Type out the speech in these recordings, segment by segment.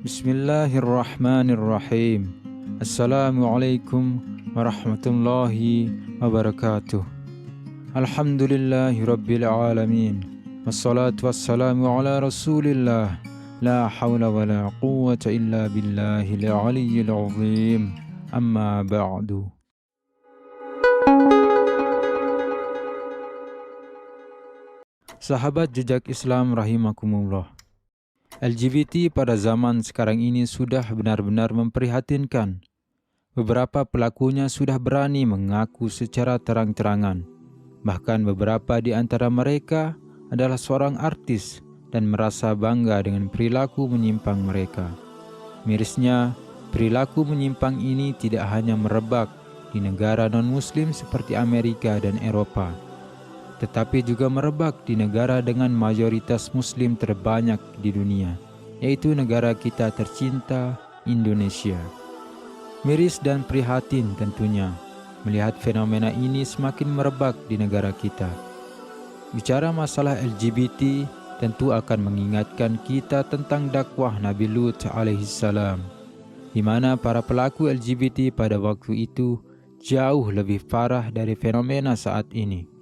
Bismillahirrahmanirrahim. Assalamualaikum warahmatullahi wabarakatuh. Alhamdulillahi rabbil alamin. Wassalatu wassalamu ala rasulillah. La hawla wa la quwwata illa billahil aliyyil azim. Amma ba'du. Sahabat jejak Islam rahimakumullah. LGBT pada zaman sekarang ini sudah benar-benar memprihatinkan. Beberapa pelakunya sudah berani mengaku secara terang-terangan. Bahkan beberapa di antara mereka adalah seorang artis dan merasa bangga dengan perilaku menyimpang mereka. Mirisnya, perilaku menyimpang ini tidak hanya merebak di negara non-muslim seperti Amerika dan Eropa, tetapi juga merebak di negara dengan mayoritas muslim terbanyak di dunia, yaitu negara kita tercinta, Indonesia. Miris dan prihatin tentunya melihat fenomena ini semakin merebak di negara kita. Bicara masalah LGBT tentu akan mengingatkan kita tentang dakwah Nabi Lut alaihissalam, di mana para pelaku LGBT pada waktu itu jauh lebih parah dari fenomena saat ini.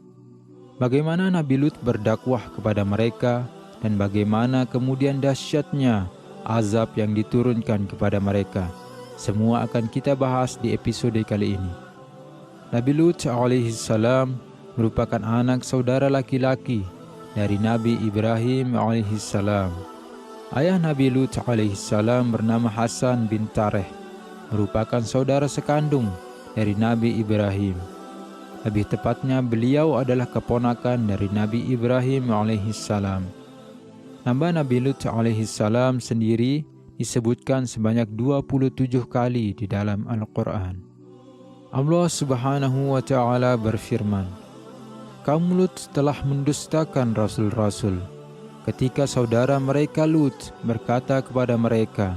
Bagaimana Nabi Lut berdakwah kepada mereka dan bagaimana kemudian dahsyatnya azab yang diturunkan kepada mereka. Semua akan kita bahas di episode kali ini. Nabi Lut alaihissalam merupakan anak saudara laki-laki dari Nabi Ibrahim alaihissalam. Ayah Nabi Lut alaihissalam bernama Hasan bin Tareh, merupakan saudara sekandung dari Nabi Ibrahim. Lebih tepatnya beliau adalah keponakan dari Nabi Ibrahim alaihissalam. Nama Nabi Lut alaihissalam sendiri disebutkan sebanyak 27 kali di dalam Al-Quran. Allah subhanahu wa ta'ala berfirman, kaum Lut telah mendustakan rasul-rasul. Ketika saudara mereka Lut berkata kepada mereka,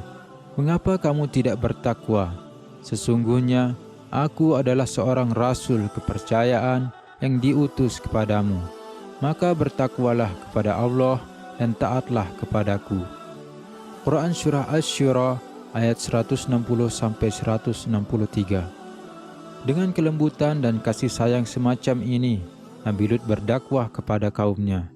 mengapa kamu tidak bertakwa? Sesungguhnya aku adalah seorang rasul kepercayaan yang diutus kepadamu. Maka bertakwalah kepada Allah dan taatlah kepadaku. Quran Surah Asy-Syura ayat 160-163. Dengan kelembutan dan kasih sayang semacam ini, Nabi Lut berdakwah kepada kaumnya.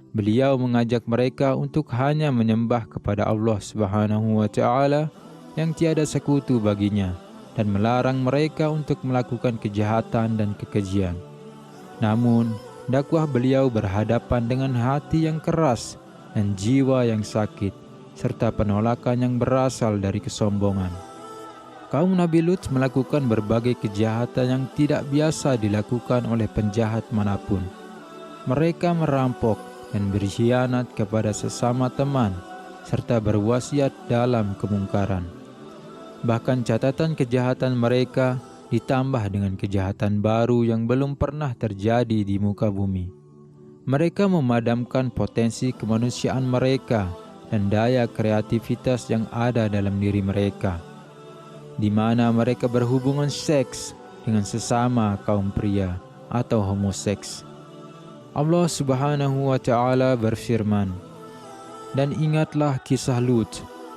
Beliau mengajak mereka untuk hanya menyembah kepada Allah Subhanahu wa Ta'ala yang tiada sekutu baginya, dan melarang mereka untuk melakukan kejahatan dan kekejian. Namun, dakwah beliau berhadapan dengan hati yang keras dan jiwa yang sakit, serta penolakan yang berasal dari kesombongan. Kaum Nabi Lut melakukan berbagai kejahatan yang tidak biasa dilakukan oleh penjahat manapun. Mereka merampok dan berkhianat kepada sesama teman, serta berwasiat dalam kemungkaran. Bahkan catatan kejahatan mereka ditambah dengan kejahatan baru yang belum pernah terjadi di muka bumi. Mereka memadamkan potensi kemanusiaan mereka dan daya kreativitas yang ada dalam diri mereka, di mana mereka berhubungan seks dengan sesama kaum pria atau homoseks. Allah Subhanahu wa Ta'ala berfirman, dan ingatlah kisah Lut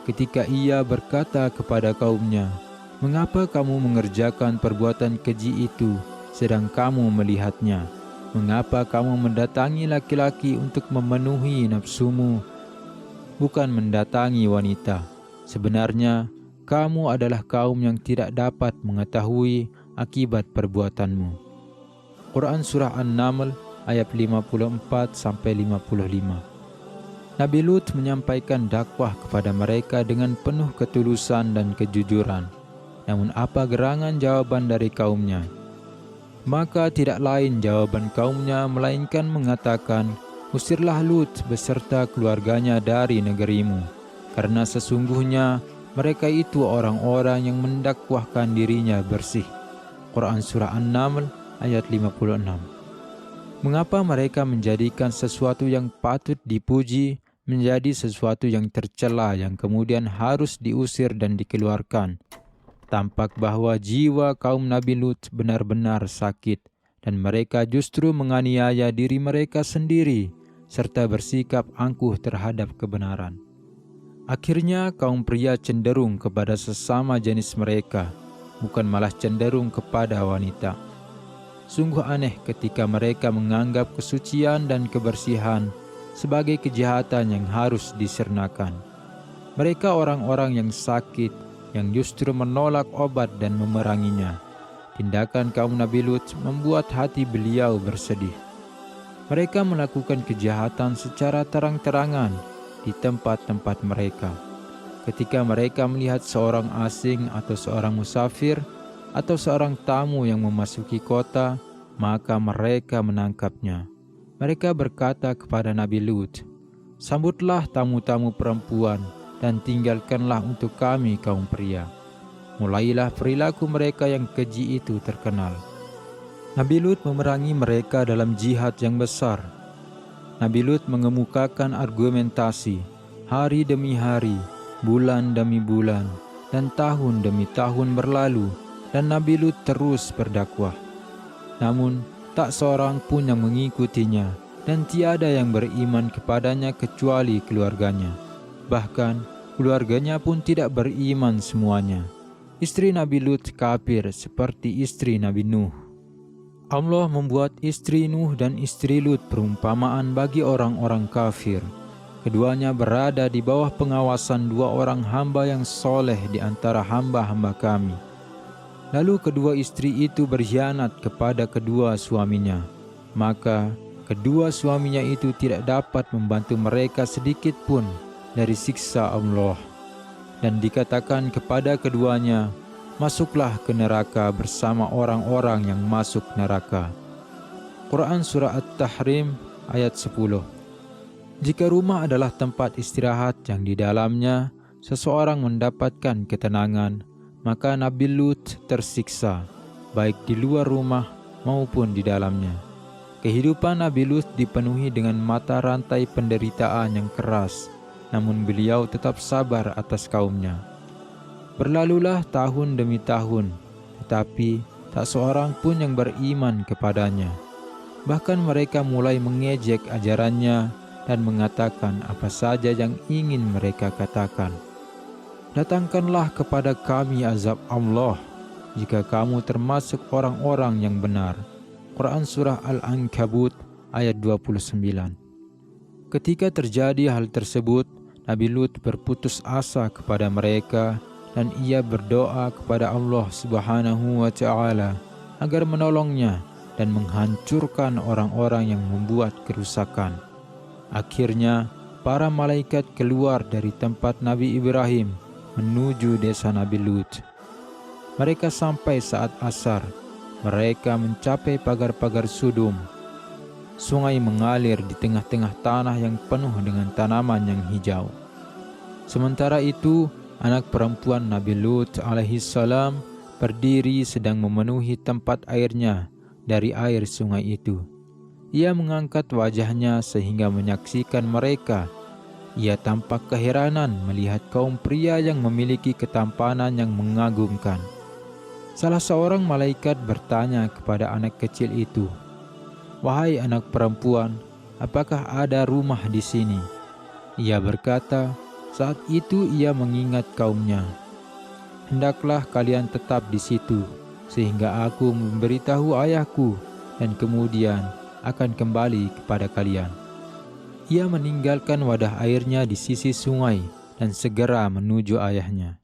ketika ia berkata kepada kaumnya, mengapa kamu mengerjakan perbuatan keji itu sedang kamu melihatnya? Mengapa kamu mendatangi laki-laki untuk memenuhi nafsumu, bukan mendatangi wanita? Sebenarnya kamu adalah kaum yang tidak dapat mengetahui akibat perbuatanmu. Quran Surah An-Naml ayat 54-55. Nabi Lut menyampaikan dakwah kepada mereka dengan penuh ketulusan dan kejujuran. Namun apa gerangan jawaban dari kaumnya? Maka tidak lain jawaban kaumnya melainkan mengatakan, usirlah Lut beserta keluarganya dari negerimu, karena sesungguhnya mereka itu orang-orang yang mendakwahkan dirinya bersih. Quran Surah An-Naml ayat 56. Mengapa mereka menjadikan sesuatu yang patut dipuji menjadi sesuatu yang tercela yang kemudian harus diusir dan dikeluarkan? Tampak bahwa jiwa kaum Nabi Lut benar-benar sakit dan mereka justru menganiaya diri mereka sendiri serta bersikap angkuh terhadap kebenaran. Akhirnya kaum pria cenderung kepada sesama jenis mereka, bukan malah cenderung kepada wanita. Sungguh aneh ketika mereka menganggap kesucian dan kebersihan sebagai kejahatan yang harus disirnakan. Mereka orang-orang yang sakit, yang justru menolak obat dan memeranginya. Tindakan kaum Nabi Lut membuat hati beliau bersedih. Mereka melakukan kejahatan secara terang-terangan di tempat-tempat mereka. Ketika mereka melihat seorang asing atau seorang musafir atau seorang tamu yang memasuki kota, maka mereka menangkapnya. Mereka berkata kepada Nabi Lut, "Sambutlah tamu-tamu perempuan dan tinggalkanlah untuk kami kaum pria." Mulailah perilaku mereka yang keji itu terkenal. Nabi Lut memerangi mereka dalam jihad yang besar. Nabi Lut mengemukakan argumentasi hari demi hari, bulan demi bulan, dan tahun demi tahun berlalu, dan Nabi Lut terus berdakwah. Namun, tak seorang pun yang mengikutinya, dan tiada yang beriman kepadanya kecuali keluarganya. Bahkan, keluarganya pun tidak beriman semuanya. Istri Nabi Lut kafir seperti istri Nabi Nuh. Allah membuat istri Nuh dan istri Lut perumpamaan bagi orang-orang kafir. Keduanya berada di bawah pengawasan dua orang hamba yang soleh di antara hamba-hamba kami. Lalu kedua istri itu berkhianat kepada kedua suaminya. Maka kedua suaminya itu tidak dapat membantu mereka sedikit pun dari siksa Allah. Dan dikatakan kepada keduanya, "Masuklah ke neraka bersama orang-orang yang masuk neraka." Quran Surah At-Tahrim ayat 10. Jika rumah adalah tempat istirahat yang di dalamnya seseorang mendapatkan ketenangan, maka Nabi Lut tersiksa, baik di luar rumah maupun di dalamnya. Kehidupan Nabi Lut dipenuhi dengan mata rantai penderitaan yang keras, namun beliau tetap sabar atas kaumnya. Berlalulah tahun demi tahun, tetapi tak seorang pun yang beriman kepadanya. Bahkan mereka mulai mengejek ajarannya dan mengatakan apa saja yang ingin mereka katakan. "Datangkanlah kepada kami azab Allah jika kamu termasuk orang-orang yang benar." Quran Surah Al-Ankabut ayat 29. Ketika terjadi hal tersebut, Nabi Lut berputus asa kepada mereka dan ia berdoa kepada Allah Subhanahu wa Ta'ala agar menolongnya dan menghancurkan orang-orang yang membuat kerusakan. Akhirnya, para malaikat keluar dari tempat Nabi Ibrahim menuju desa Nabi Lut. Mereka sampai saat asar. Mereka mencapai pagar-pagar Sodom. Sungai mengalir di tengah-tengah tanah yang penuh dengan tanaman yang hijau. Sementara itu, anak perempuan Nabi Lut alaihissalam berdiri sedang memenuhi tempat airnya dari air sungai itu. Ia mengangkat wajahnya sehingga menyaksikan mereka. Ia tampak keheranan melihat kaum pria yang memiliki ketampanan yang mengagumkan. Salah seorang malaikat bertanya kepada anak kecil itu, "Wahai anak perempuan, apakah ada rumah di sini?" Ia berkata, saat itu ia mengingat kaumnya, "Hendaklah kalian tetap di situ, sehingga aku memberitahu ayahku dan kemudian akan kembali kepada kalian." Ia meninggalkan wadah airnya di sisi sungai dan segera menuju ayahnya.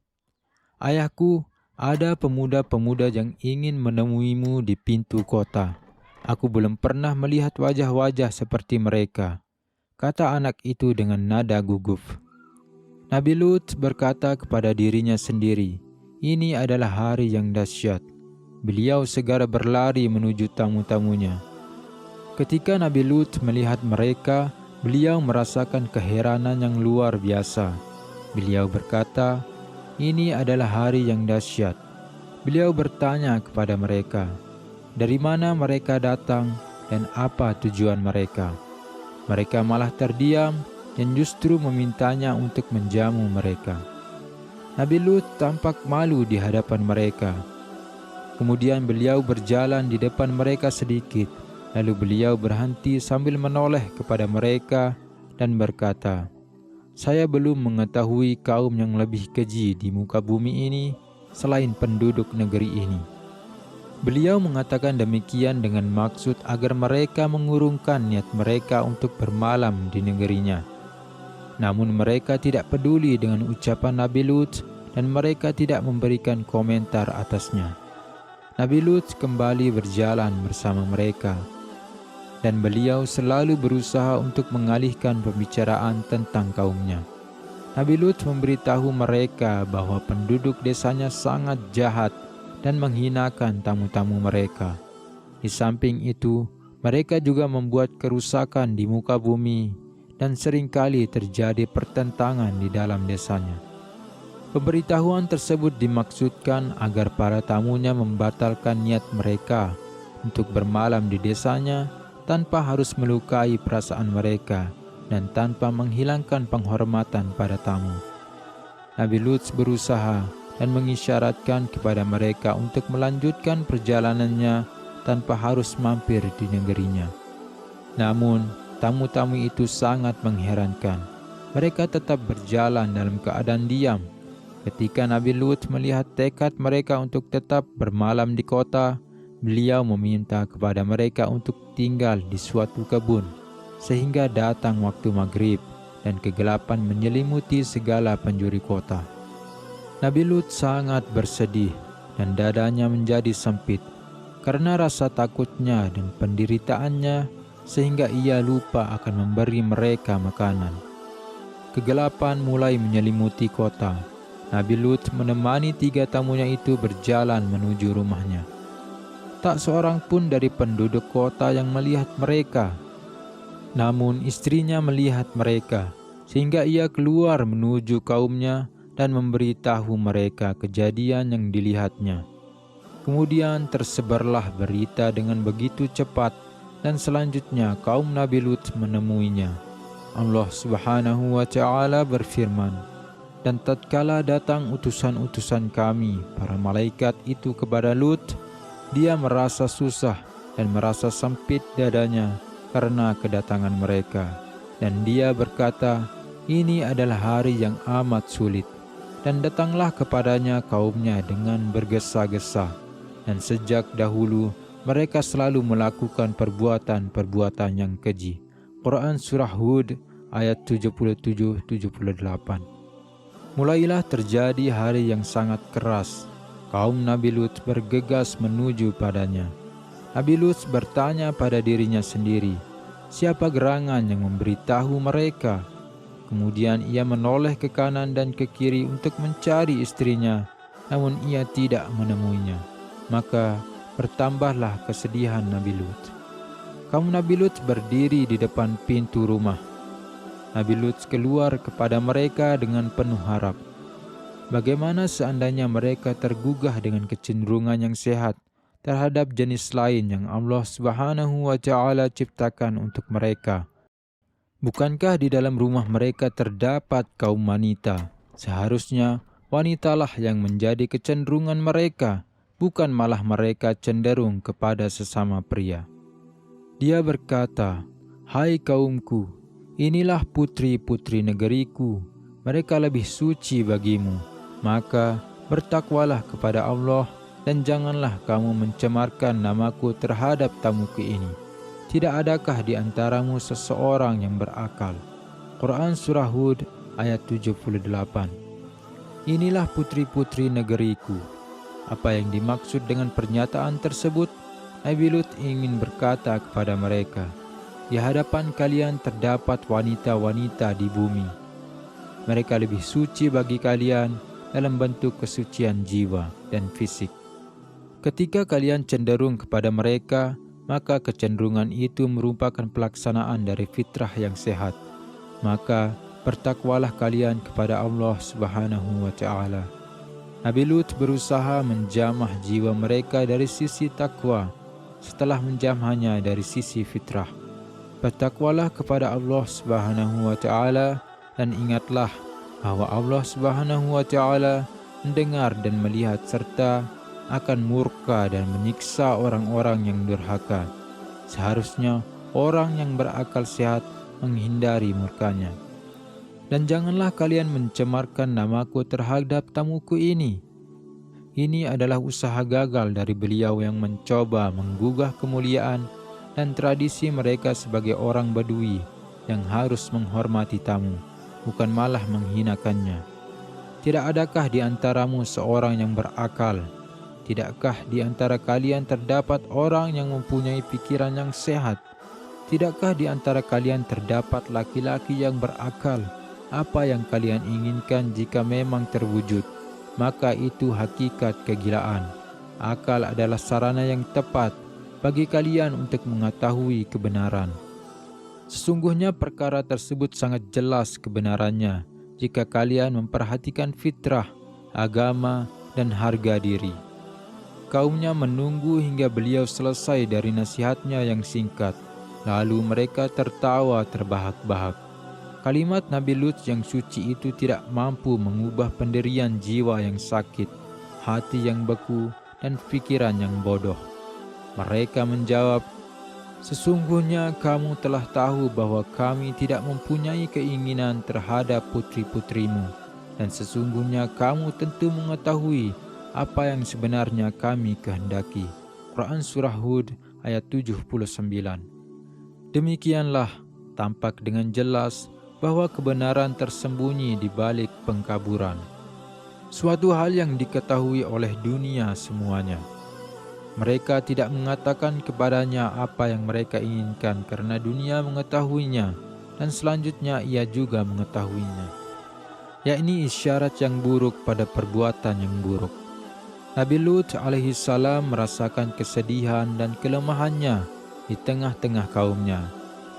"Ayahku, ada pemuda-pemuda yang ingin menemuimu di pintu kota. Aku belum pernah melihat wajah-wajah seperti mereka," kata anak itu dengan nada gugup. Nabi Lut berkata kepada dirinya sendiri, "Ini adalah hari yang dahsyat." Beliau segera berlari menuju tamu-tamunya. Ketika Nabi Lut melihat mereka, beliau merasakan keheranan yang luar biasa. Beliau berkata, "Ini adalah hari yang dahsyat." Beliau bertanya kepada mereka, dari mana mereka datang dan apa tujuan mereka. Mereka malah terdiam dan justru memintanya untuk menjamu mereka. Nabi Lut tampak malu di hadapan mereka. Kemudian beliau berjalan di depan mereka sedikit, lalu beliau berhenti sambil menoleh kepada mereka dan berkata, saya belum mengetahui kaum yang lebih keji di muka bumi ini selain penduduk negeri ini. Beliau mengatakan demikian dengan maksud agar mereka mengurungkan niat mereka untuk bermalam di negerinya. Namun mereka tidak peduli dengan ucapan Nabi Lut dan mereka tidak memberikan komentar atasnya. Nabi Lut kembali berjalan bersama mereka, dan beliau selalu berusaha untuk mengalihkan pembicaraan tentang kaumnya. Nabi Lut memberitahu mereka bahwa penduduk desanya sangat jahat dan menghinakan tamu-tamu mereka. Di samping itu, mereka juga membuat kerusakan di muka bumi dan seringkali terjadi pertentangan di dalam desanya. Pemberitahuan tersebut dimaksudkan agar para tamunya membatalkan niat mereka untuk bermalam di desanya tanpa harus melukai perasaan mereka dan tanpa menghilangkan penghormatan pada tamu. Nabi Lut berusaha dan mengisyaratkan kepada mereka untuk melanjutkan perjalanannya tanpa harus mampir di negerinya. Namun, tamu-tamu itu sangat mengherankan. Mereka tetap berjalan dalam keadaan diam. Ketika Nabi Lut melihat tekad mereka untuk tetap bermalam di kota, beliau meminta kepada mereka untuk tinggal di suatu kebun, sehingga datang waktu maghrib dan kegelapan menyelimuti segala penjuru kota. Nabi Lut sangat bersedih dan dadanya menjadi sempit karena rasa takutnya dan penderitaannya, sehingga ia lupa akan memberi mereka makanan. Kegelapan mulai menyelimuti kota. Nabi Lut menemani 3 tamunya itu berjalan menuju rumahnya. Tak seorang pun dari penduduk kota yang melihat mereka. Namun istrinya melihat mereka, sehingga ia keluar menuju kaumnya dan memberitahu mereka kejadian yang dilihatnya. Kemudian tersebarlah berita dengan begitu cepat, dan selanjutnya kaum Nabi Lut menemuinya. Allah Subhanahu wa Ta'ala berfirman, "Dan tatkala datang utusan-utusan kami, para malaikat itu kepada Lut, dia merasa susah dan merasa sempit dadanya karena kedatangan mereka. Dan dia berkata, ini adalah hari yang amat sulit. Dan datanglah kepadanya kaumnya dengan bergesa-gesa. Dan sejak dahulu mereka selalu melakukan perbuatan-perbuatan yang keji." Quran Surah Hud ayat 77-78. Mulailah terjadi hari yang sangat keras. Kaum Nabi Lut bergegas menuju padanya. Nabi Lut bertanya pada dirinya sendiri, siapa gerangan yang memberitahu mereka? Kemudian ia menoleh ke kanan dan ke kiri untuk mencari istrinya, namun ia tidak menemuinya. Maka bertambahlah kesedihan Nabi Lut. Kaum Nabi Lut berdiri di depan pintu rumah. Nabi Lut keluar kepada mereka dengan penuh harap. Bagaimana seandainya mereka tergugah dengan kecenderungan yang sehat terhadap jenis lain yang Allah Subhanahu wa Ta'ala ciptakan untuk mereka? Bukankah di dalam rumah mereka terdapat kaum wanita? Seharusnya wanitalah yang menjadi kecenderungan mereka, bukan malah mereka cenderung kepada sesama pria. Dia berkata, "Hai kaumku, inilah putri-putri negeriku, mereka lebih suci bagimu. Maka bertakwalah kepada Allah dan janganlah kamu mencemarkan namaku terhadap tamuku ini. Tidak adakah di antaramu seseorang yang berakal?" Quran Surah Hud ayat 78. Inilah putri-putri negeriku. Apa yang dimaksud dengan pernyataan tersebut? Nabi Lut ingin berkata kepada mereka, di hadapan kalian terdapat wanita-wanita di bumi. Mereka lebih suci bagi kalian dalam bentuk kesucian jiwa dan fisik. Ketika kalian cenderung kepada mereka, maka kecenderungan itu merupakan pelaksanaan dari fitrah yang sehat. Maka bertakwalah kalian kepada Allah Subhanahu wa Ta'ala. Nabi Lut berusaha menjamah jiwa mereka dari sisi takwa setelah menjamahnya dari sisi fitrah. Bertakwalah kepada Allah Subhanahu wa Ta'ala dan ingatlah bahwa Allah Subhanahu wa Ta'ala mendengar dan melihat serta akan murka dan menyiksa orang-orang yang durhaka. Seharusnya orang yang berakal sehat menghindari murkanya. Dan janganlah kalian mencemarkan namaku terhadap tamuku ini. Ini adalah usaha gagal dari beliau yang mencoba menggugah kemuliaan dan tradisi mereka sebagai orang Badui yang harus menghormati tamu, bukan malah menghinakannya. Tidak adakah di antaramu seorang yang berakal? Tidakkah di antara kalian terdapat orang yang mempunyai pikiran yang sehat? Tidakkah di antara kalian terdapat laki-laki yang berakal? Apa yang kalian inginkan jika memang terwujud, maka itu hakikat kegilaan. Akal adalah sarana yang tepat bagi kalian untuk mengetahui kebenaran. Sesungguhnya perkara tersebut sangat jelas kebenarannya jika kalian memperhatikan fitrah, agama, dan harga diri. Kaumnya menunggu hingga beliau selesai dari nasihatnya yang singkat. Lalu mereka tertawa terbahak-bahak. Kalimat Nabi Lut yang suci itu tidak mampu mengubah penderian jiwa yang sakit, hati yang beku, dan pikiran yang bodoh. Mereka menjawab, "Sesungguhnya kamu telah tahu bahwa kami tidak mempunyai keinginan terhadap putri-putrimu, dan sesungguhnya kamu tentu mengetahui apa yang sebenarnya kami kehendaki." Quran Surah Hud ayat 79. Demikianlah tampak dengan jelas bahwa kebenaran tersembunyi di balik pengkaburan. Suatu hal yang diketahui oleh dunia semuanya. Mereka tidak mengatakan kepadanya apa yang mereka inginkan karena dunia mengetahuinya, dan selanjutnya ia juga mengetahuinya, yakni isyarat yang buruk pada perbuatan yang buruk. Nabi Lut alaihissalam merasakan kesedihan dan kelemahannya di tengah-tengah kaumnya.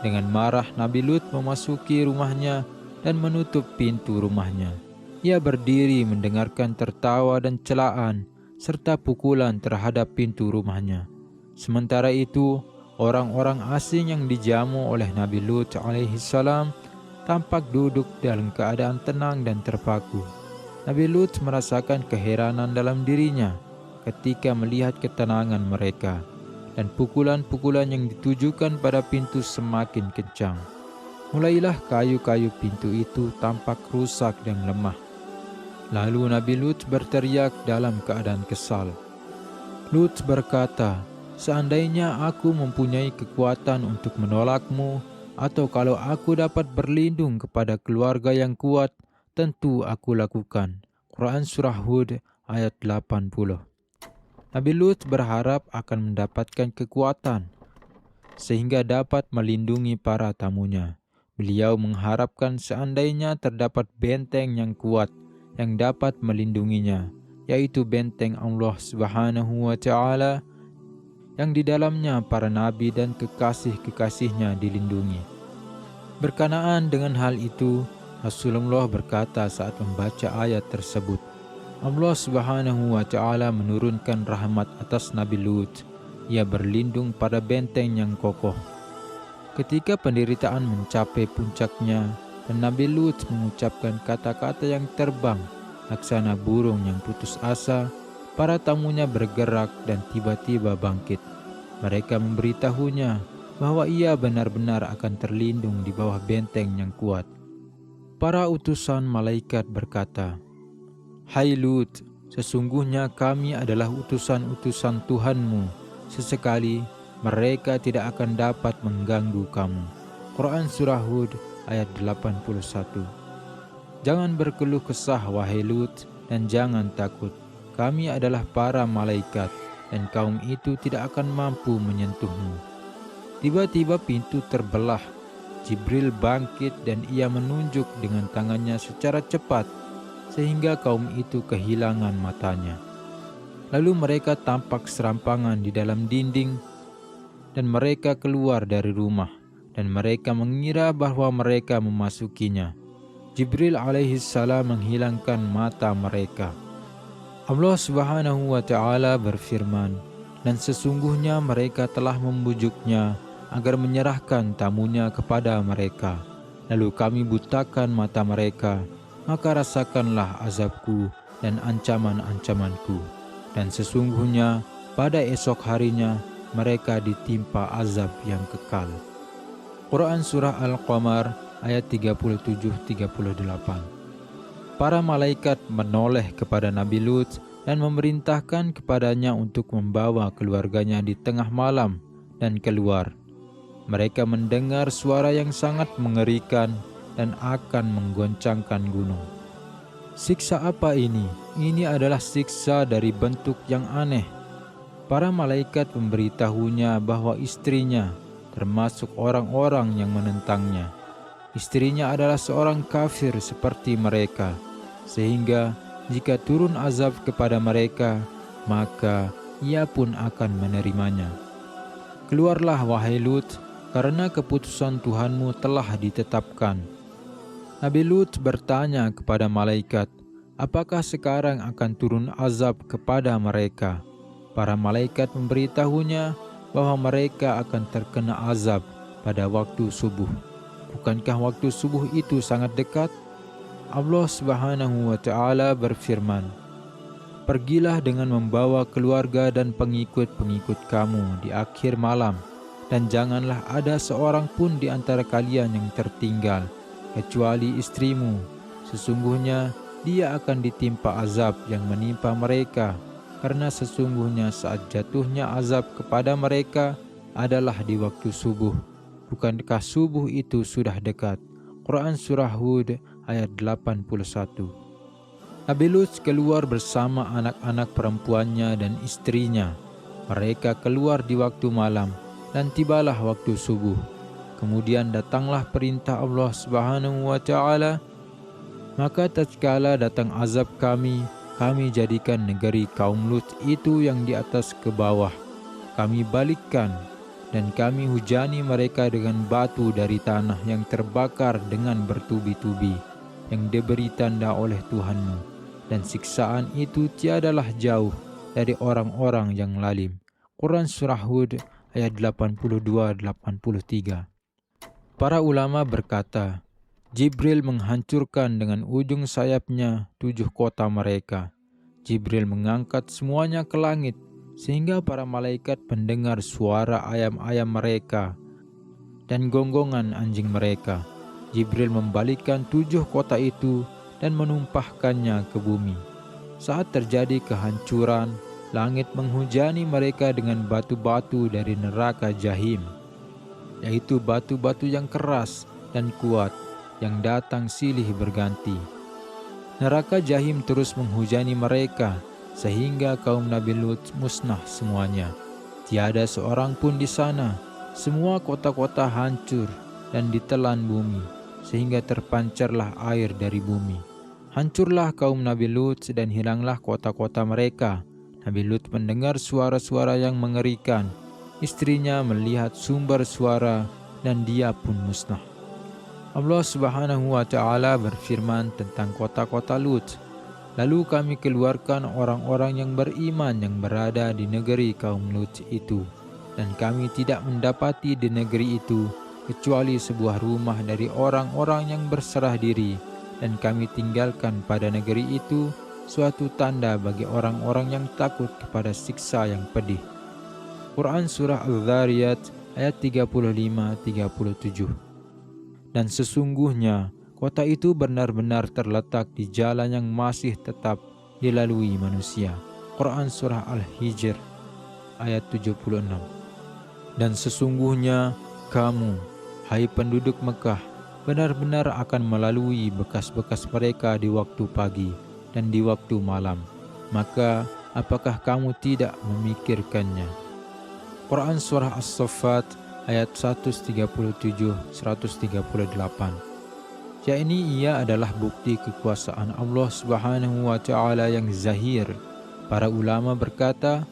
Dengan marah, Nabi Lut memasuki rumahnya dan menutup pintu rumahnya. Ia berdiri mendengarkan tertawa dan celaan serta pukulan terhadap pintu rumahnya. Sementara itu, orang-orang asing yang dijamu oleh Nabi Lut alaihissalam tampak duduk dalam keadaan tenang dan terpaku. Nabi Lut merasakan keheranan dalam dirinya ketika melihat ketenangan mereka, dan pukulan-pukulan yang ditujukan pada pintu semakin kencang. Mulailah kayu-kayu pintu itu tampak rusak dan lemah. Lalu Nabi Lut berteriak dalam keadaan kesal. Lut berkata, "Seandainya aku mempunyai kekuatan untuk menolakmu, atau kalau aku dapat berlindung kepada keluarga yang kuat, tentu aku lakukan." Quran Surah Hud ayat 80. Nabi Lut berharap akan mendapatkan kekuatan sehingga dapat melindungi para tamunya. Beliau mengharapkan seandainya terdapat benteng yang kuat yang dapat melindunginya, yaitu benteng Allah Subhanahu wa Ta'ala, yang di dalamnya para nabi dan kekasih-kekasihnya dilindungi. Berkenaan dengan hal itu, Rasulullah berkata saat membaca ayat tersebut, Allah Subhanahu wa Ta'ala menurunkan rahmat atas Nabi Lut. Ia berlindung pada benteng yang kokoh. Ketika penderitaan mencapai puncaknya dan Nabi Lut mengucapkan kata-kata yang terbang laksana burung yang putus asa, para tamunya bergerak dan tiba-tiba bangkit. Mereka memberitahunya bahwa ia benar-benar akan terlindung di bawah benteng yang kuat. Para utusan malaikat berkata, "Hai Lut, sesungguhnya kami adalah utusan-utusan Tuhanmu. Sesekali mereka tidak akan dapat mengganggu kamu." Quran Surah Hud ayat 81. Jangan berkeluh kesah wahai Lut, dan jangan takut. Kami adalah para malaikat, dan kaum itu tidak akan mampu menyentuhmu. Tiba-tiba pintu terbelah. Jibril bangkit dan ia menunjuk dengan tangannya secara cepat sehingga kaum itu kehilangan matanya. Lalu mereka tampak serampangan di dalam dinding dan mereka keluar dari rumah dan mereka mengira bahwa mereka memasukinya. Jibril alaihissalam menghilangkan mata mereka. Allah Subhanahu wa Ta'ala berfirman, "Dan sesungguhnya mereka telah membujuknya agar menyerahkan tamunya kepada mereka. Lalu kami butakan mata mereka, maka rasakanlah azabku dan ancaman-ancamanku. Dan sesungguhnya pada esok harinya mereka ditimpa azab yang kekal." Quran Surah Al-Qamar ayat 37-38. Para malaikat menoleh kepada Nabi Lut dan memerintahkan kepadanya untuk membawa keluarganya di tengah malam dan keluar. Mereka mendengar suara yang sangat mengerikan dan akan menggoncangkan gunung. Siksa apa ini? Ini adalah siksa dari bentuk yang aneh. Para malaikat memberitahunya bahwa istrinya, termasuk orang-orang yang menentangnya, istrinya adalah seorang kafir seperti mereka, sehingga jika turun azab kepada mereka, maka ia pun akan menerimanya. Keluarlah wahai Lut, karena keputusan Tuhanmu telah ditetapkan. Nabi Lut bertanya kepada malaikat, apakah sekarang akan turun azab kepada mereka? Para malaikat memberitahunya bahwa mereka akan terkena azab pada waktu subuh. Bukankah waktu subuh itu sangat dekat? Allah Subhanahu wa Ta'ala berfirman, "Pergilah dengan membawa keluarga dan pengikut-pengikut kamu di akhir malam, dan janganlah ada seorang pun di antara kalian yang tertinggal, kecuali istrimu. Sesungguhnya dia akan ditimpa azab yang menimpa mereka, karena sesungguhnya saat jatuhnya azab kepada mereka adalah di waktu subuh. Bukankah subuh itu sudah dekat?" Quran Surah Hud ayat 81. Nabi Lut keluar bersama anak-anak perempuannya dan istrinya. Mereka keluar di waktu malam dan tibalah waktu subuh. Kemudian datanglah perintah Allah Subhanahu wa Ta'ala, maka tatkala datang azab kami jadikan negeri kaum Lut itu yang di atas ke bawah. Kami balikkan dan kami hujani mereka dengan batu dari tanah yang terbakar dengan bertubi-tubi, yang diberi tanda oleh Tuhanmu, dan siksaan itu tiadalah jauh dari orang-orang yang lalim. Quran Surah Hud ayat 82-83. Para ulama berkata, Jibril menghancurkan dengan ujung sayapnya 7 kota mereka. Jibril mengangkat semuanya ke langit, sehingga para malaikat mendengar suara ayam-ayam mereka dan gonggongan anjing mereka. Jibril membalikkan 7 kota itu dan menumpahkannya ke bumi. Saat terjadi kehancuran, langit menghujani mereka dengan batu-batu dari neraka Jahim, yaitu batu-batu yang keras dan kuat, yang datang silih berganti. Neraka Jahim terus menghujani mereka, sehingga kaum Nabi Lut musnah semuanya. Tiada seorang pun di sana. Semua kota-kota hancur dan ditelan bumi, sehingga terpancarlah air dari bumi. Hancurlah kaum Nabi Lut dan hilanglah kota-kota mereka. Nabi Lut mendengar suara-suara yang mengerikan. Istrinya melihat sumber suara dan dia pun musnah. Allah Subhanahu wa Ta'ala berfirman tentang kota-kota Lut, lalu kami keluarkan orang-orang yang beriman yang berada di negeri kaum Lut itu, dan kami tidak mendapati di negeri itu kecuali sebuah rumah dari orang-orang yang berserah diri, dan kami tinggalkan pada negeri itu suatu tanda bagi orang-orang yang takut kepada siksa yang pedih. Quran Surah Al-Dhariyat ayat 35-37. Dan sesungguhnya kota itu benar-benar terletak di jalan yang masih tetap dilalui manusia. Quran Surah Al-Hijr ayat 76. Dan sesungguhnya kamu, hai penduduk Mekah, benar-benar akan melalui bekas-bekas mereka di waktu pagi dan di waktu malam. Maka apakah kamu tidak memikirkannya? Quran Surah As-Saffat ayat 137-138. Yakni ia adalah bukti kekuasaan Allah Subhanahu wa Ta'ala yang zahir. Para ulama berkata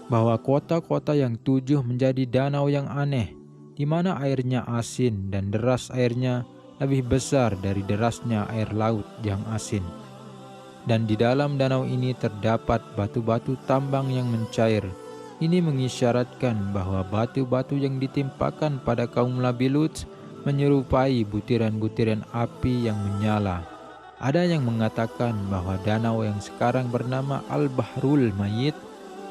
bahwa kota-kota yang 7 menjadi danau yang aneh, di mana airnya asin dan deras airnya lebih besar dari derasnya air laut yang asin. Dan di dalam danau ini terdapat batu-batu tambang yang mencair. Ini mengisyaratkan bahwa batu-batu yang ditimpakan pada kaum Nabi Lut menyerupai butiran-butiran api yang menyala. Ada yang mengatakan bahwa danau yang sekarang bernama Al-Bahrul Mayyit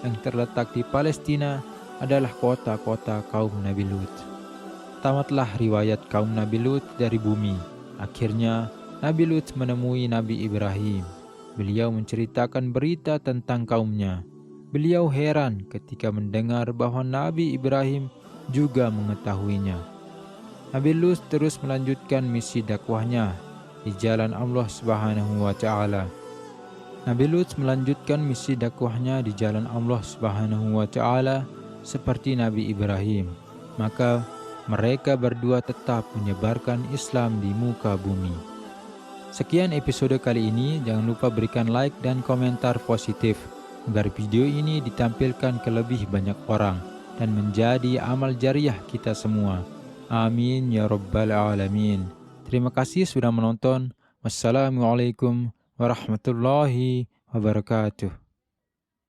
yang terletak di Palestina adalah kota-kota kaum Nabi Lut. Tamatlah riwayat kaum Nabi Lut dari bumi. Akhirnya Nabi Lut menemui Nabi Ibrahim. Beliau menceritakan berita tentang kaumnya. Beliau heran ketika mendengar bahwa Nabi Ibrahim juga mengetahuinya. Nabi Lut terus melanjutkan misi dakwahnya di jalan Allah Subhanahu wa taala. Nabi Lut melanjutkan misi dakwahnya di jalan Allah Subhanahu wa taala seperti Nabi Ibrahim. Maka mereka berdua tetap menyebarkan Islam di muka bumi. Sekian episode kali ini, jangan lupa berikan like dan komentar positif agar video ini ditampilkan ke lebih banyak orang dan menjadi amal jariah kita semua. Amin ya rabbal alamin. Terima kasih sudah menonton. Wassalamualaikum warahmatullahi wabarakatuh.